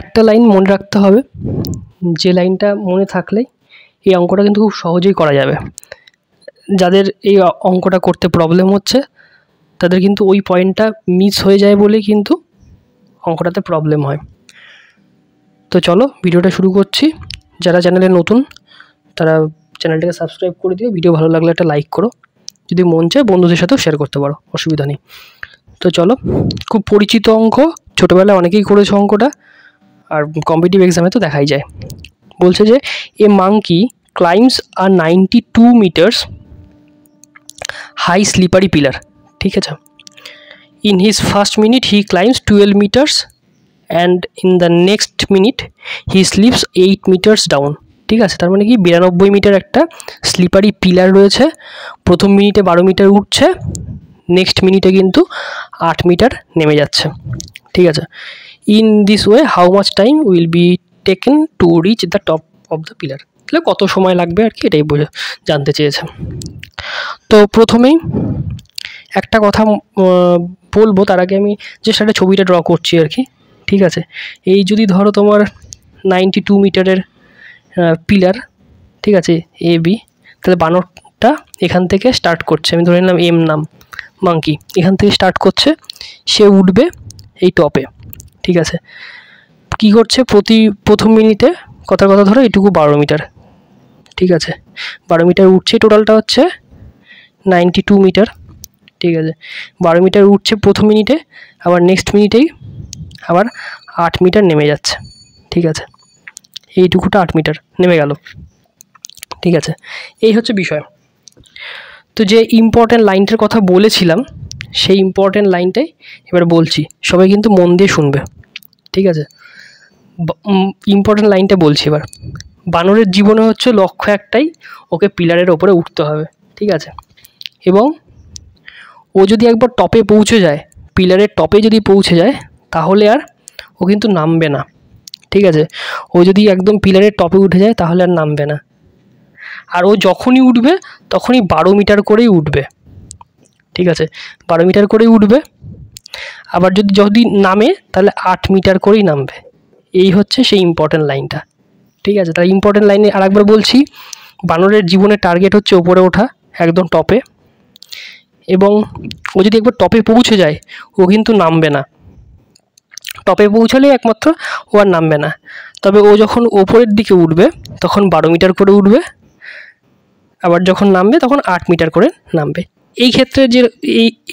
একটা লাইন মনে রাখতে হবে, যে লাইনটা মনে থাকলে এই অঙ্কটা কিন্তু খুব সহজেই করা যাবে। যাদের এই অঙ্কটা করতে প্রবলেম হচ্ছে তাদের কিন্তু ওই পয়েন্টটা মিস হয়ে যায় বলে কিন্তু অঙ্কটাতে প্রবলেম হয়। তো চলো ভিডিওটা শুরু করছি। যারা চ্যানেলে নতুন তারা চ্যানেলটাকে সাবস্ক্রাইব করে দিও, ভিডিও ভালো লাগলে একটা লাইক করো, যদি মন চায় বন্ধুদের সাথেও শেয়ার করতে পারো, অসুবিধা নেই। তো চলো, খুব পরিচিত অঙ্ক, ছোটোবেলায় অনেকেই করেছে অঙ্কটা, আর কম্পিটিটিভ এক্সামে তো দেখাই যায়। বলছে যে a monkey climbs a 92 metres high slippery pillar, ঠিক আছে। In his first minute he climbs 12 metres and in the next minute he slips 8 metres down, ঠিক আছে। তার মানে কি 92 মিটার একটা স্লিপারি পিলার রয়েছে, প্রথম মিনিটে 12 মিটার উঠছে, নেক্সট মিনিটে কিন্তু 8 মিটার নেমে যাচ্ছে, ঠিক আছে। In this way how much time will be taken to reach the top of the pillar, তাহলে কত সময় লাগবে আর কি, এটাই জানতে চেয়েছে। তো প্রথমেই একটা কথা বলবো, তার আগে আমি জাস্ট একটা ছবিটা ড্র করছি আর কি, ঠিক আছে। এই যদি ধরো তোমার 92 মিটারের পিলার, ঠিক আছে, এ বি, তাহলে বানরটা এখান থেকে স্টার্ট করছে, আমি ধরে নিলাম এম নাম, মাঙ্কি এখান থেকে স্টার্ট করছে, সে উঠবে এই টপে, ঠিক আছে। কি করছে, প্রথম মিনিটে কথার কথা ধরো এটুকু 12 মিটার, ঠিক আছে, 12 মিটার উঠছে, টোটালটা হচ্ছে 92 মিটার, ঠিক আছে। 12 মিটার উঠছে প্রথম মিনিটে, আবার নেক্সট মিনিটেই আবার 8 মিটার নেমে যাচ্ছে, ঠিক আছে। এইটুকুটা 8 মিটার নেমে গেল, ঠিক আছে। এই হচ্ছে বিষয়। তো যে ইম্পর্ট্যান্ট লাইনটার কথা বলেছিলাম সেই ইম্পর্ট্যান্ট লাইনটাই এবার বলছি, সবাই কিন্তু মন দিয়ে শুনবে, ঠিক আছে। ইম্পর্ট্যান্ট লাইনটা বলছি এবার। বানরের জীবনে হচ্ছে লক্ষ্য একটাই, ওকে পিলারের ওপরে উঠতে হবে, ঠিক আছে। এবং ও যদি একবার টপে পৌঁছে যায়, পিলারের টপে যদি পৌঁছে যায়, তাহলে আর ও কিন্তু নামবে না, ঠিক আছে। ও যদি একদম পিলারের টপে উঠে যায় তাহলে আর নামবে না, আর ও যখনই উঠবে তখনই 12 মিটার করেই উঠবে, ঠিক আছে। 12 মিটার করেই উঠবে, আবার যদি নামে তাহলে 8 মিটার করেই নামবে। এই হচ্ছে সেই ইম্পর্ট্যান্ট লাইনটা, ঠিক আছে। তাহলে ইম্পর্ট্যান্ট লাইনে আরেকবার বলছি, বানরের জীবনের টার্গেট হচ্ছে ওপরে ওঠা, একদম টপে, এবং ও যদি একবার টপে পৌঁছে যায় ও কিন্তু নামবে না, টপে পৌঁছালে একমাত্র ও আর নামবে না। তবে ও যখন ওপরের দিকে উঠবে তখন 12 মিটার করে উঠবে, আবার যখন নামবে তখন 8 মিটার করে নামবে। এই ক্ষেত্রে যে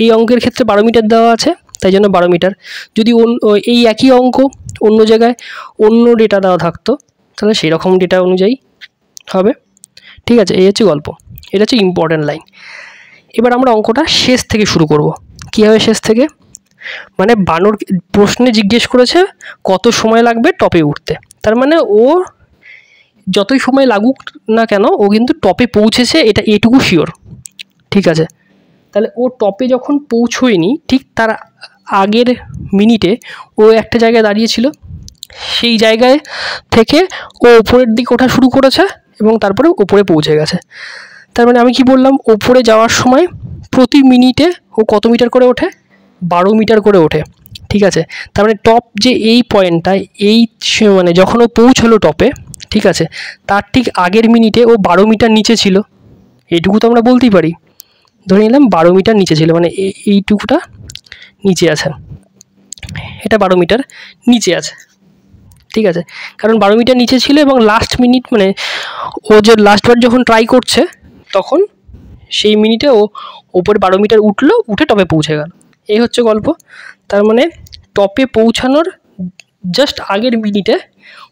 এই অঙ্কের ক্ষেত্রে 12 মিটার দেওয়া আছে, তাই জন্য 12 মিটার। যদি এই একই অঙ্ক অন্য জায়গায় অন্য ডেটা দেওয়া থাকতো তাহলে সেই রকম ডেটা অনুযায়ী হবে, ঠিক আছে। এই হচ্ছে গল্প, এটা হচ্ছে ইম্পর্ট্যান্ট লাইন। এবার আমরা অঙ্কটা শেষ থেকে শুরু করব। কীভাবে শেষ থেকে, মানে বানর প্রশ্নে জিজ্ঞেস করেছে কত সময় লাগবে টপে উঠতে, তার মানে ও যতই সময় লাগুক না কেন ও কিন্তু টপে পৌঁছেছে, এটা এটুকু শিওর, ঠিক আছে। তাহলে ও টপে যখন পৌঁছয়নি ঠিক তার আগের মিনিটে ও একটা জায়গায় দাঁড়িয়েছিল, সেই জায়গায় থেকে ও ওপরের দিকে ওঠা শুরু করেছে এবং তারপরে ওপরে পৌঁছে গেছে। তার মানে আমি কি বললাম, ওপরে যাওয়ার সময় প্রতি মিনিটে ও কত মিটার করে ওঠে, 12 মিটার করে ওঠে, ঠিক আছে। তার মানে টপ যে এই পয়েন্টটা, এই মানে যখন ও পৌঁছলো টপে, ঠিক আছে, তার ঠিক আগের মিনিটে ও 12 মিটার নিচে ছিল, এইটুকু তো আমরা বলতেই পারি। ধরে নিলাম 12 মিটার নিচে ছিল, মানে এইটুকুটা নিচে আছে, এটা 12 মিটার নিচে আছে, ঠিক আছে। কারণ 12 মিটার নিচে ছিল এবং লাস্ট মিনিট মানে ও যে লাস্টবার যখন ট্রাই করছে তখন সেই মিনিটে ও ওপরে 12 মিটার উঠলো, উঠে টপে পৌঁছে গেল। এই হচ্ছে গল্প। তার মানে টপে পৌঁছানোর জাস্ট আগের মিনিটে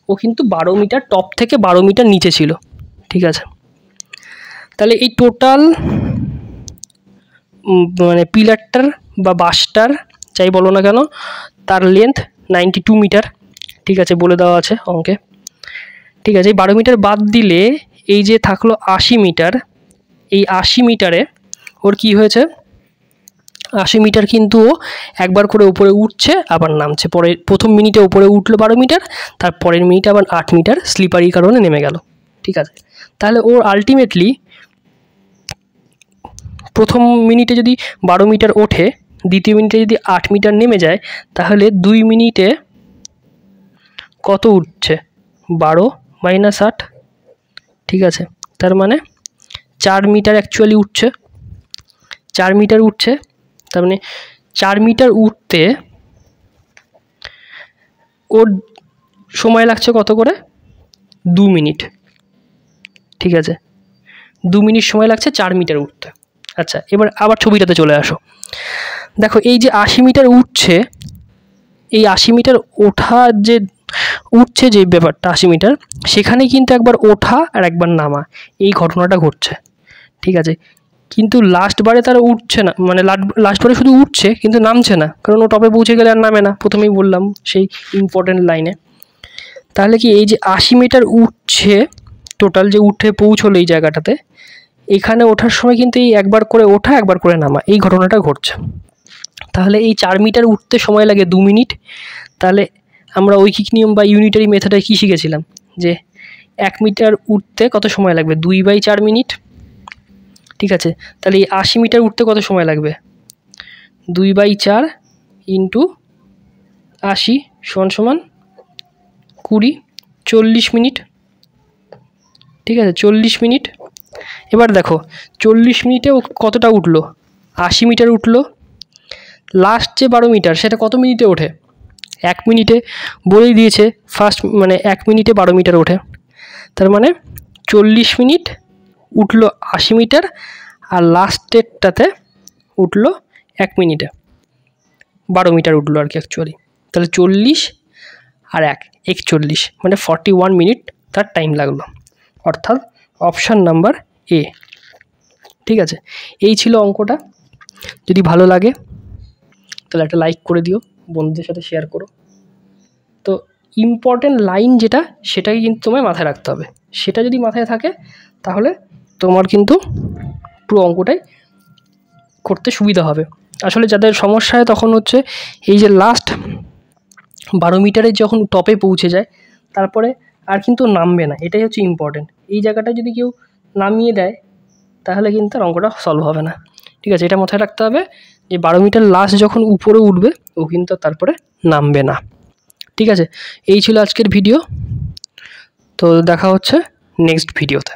ও কিন্তু 12 মিটার টপ থেকে 12 মিটার নিচে ছিল, ঠিক আছে। তাহলে এই টোটাল মানে পিলারটার বা বাসটার যাই বলো না কেন তার লেন্থ 92 মিটার, ঠিক আছে, বলে দেওয়া আছে অঙ্কে, ঠিক আছে। এই 12 মিটার বাদ দিলে এই যে থাকলো 80 মিটার, এই 80 মিটারে ওর কি হয়েছে, 80 মিটার কিন্তু ও একবার করে উপরে উঠছে আবার নামছে, পরে প্রথম মিনিটে উপরে উঠলো 12 মিটার, তার পরের মিনিটে আবার 8 মিটার স্লিপারি কারণে নেমে গেল, ঠিক আছে। তাহলে ওর আলটিমেটলি প্রথম মিনিটে যদি 12 মিটার ওঠে, দ্বিতীয় মিনিটে যদি 8 মিটার নেমে যায়, তাহলে 2 মিনিটে কত উঠছে 12 - 8, ঠিক আছে। তার মানে 4 মিটার অ্যাকচুয়ালি উঠছে, 4 মিটার উঠছে। তার মানে 4 মিটার উঠতে ওর সময় লাগছে কত করে 2 মিনিট, ঠিক আছে। 2 মিনিট সময় লাগছে 4 মিটার উঠতে। আচ্ছা, এবার আবার ছবিটাতে চলে আসো। দেখো এই যে 80 মিটার উঠছে, এই 80 মিটার ওঠার যে উঠছে যে ব্যাপারটা 80 মিটার, সেখানে কিন্তু একবার ওঠা আর একবার নামা এই ঘটনাটা ঘটছে, ঠিক আছে। কিন্তু লাস্টবারে তারা উঠছে না, মানে লাস্টবারে শুধু উঠছে কিন্তু নামছে না, কারণ ও টপে পৌঁছে গেলে আর নামে না, প্রথমেই বললাম সেই ইম্পর্টেন্ট লাইনে। তাহলে কি এই যে 80 মিটার উঠছে টোটাল, যে উঠে পৌঁছলো এই জায়গাটাতে, এখানে ওঠার সময় কিন্তু এই একবার করে ওঠা একবার করে নামা এই ঘটনাটা ঘটছে। তাহলে এই 4 মিটার উঠতে সময় লাগে 2 মিনিট। তাহলে আমরা ঐকিক নিয়ম বা ইউনিটারি মেথডে কী শিখেছিলাম, যে 1 মিটার উঠতে কত সময় লাগবে 2/4 মিনিট, ঠিক আছে। তাহলে এই 80 মিটার উঠতে কত সময় লাগবে 2/4 ইন্টু 80 সমান 20, 40 মিনিট, ঠিক আছে, 40 মিনিট। এবার দেখো 40 মিনিটে ও কতটা উঠলো 80 মিটার উঠলো। লাস্ট যে 12 মিটার সেটা কত মিনিটে ওঠে 1 মিনিটে, বলেই দিয়েছে ফার্স্ট, মানে 1 মিনিটে 12 মিটার ওঠে। তার মানে 40 মিনিট উঠলো 80 মিটার, আর লাস্টেরটাতে উঠলো 1 মিনিটে 12 মিটার উঠলো আর কি অ্যাকচুয়ালি। তাহলে 40 আর 1 41, মানে 41 মিনিট তার টাইম লাগলো, অর্থাৎ অপশান নাম্বার এ, ঠিক আছে। এই ছিল অঙ্কটা। যদি ভালো লাগে তাহলে একটা লাইক করে দিও, বন্ধুদের সাথে শেয়ার করো। তো ইম্পর্টেন্ট লাইন যেটা, সেটাই কিন্তু তোমায় মাথায় রাখতে হবে। সেটা যদি মাথায় থাকে তাহলে তোমার কিন্তু পুরো অঙ্কটাই করতে সুবিধা হবে। আসলে যাদের সমস্যা হয় তখন হচ্ছে এই যে লাস্ট 12 মিটারে যখন টপে পৌঁছে যায় তারপরে আর কিন্তু নামবে না, এটাই হচ্ছে ইম্পর্টেন্ট। এই জায়গাটা যদি কেউ নামিয়ে দেয় তাহলে কিন্তু আর অঙ্কটা সলভ হবে না, ঠিক আছে। এটা মাথায় রাখতে হবে যে 12 মিটার লাস্ট যখন উপরে উঠবে ও কিন্তু তারপরে নামবে না, ঠিক আছে। এই ছিল আজকের ভিডিও, তো দেখা হচ্ছে নেক্সট ভিডিওতে।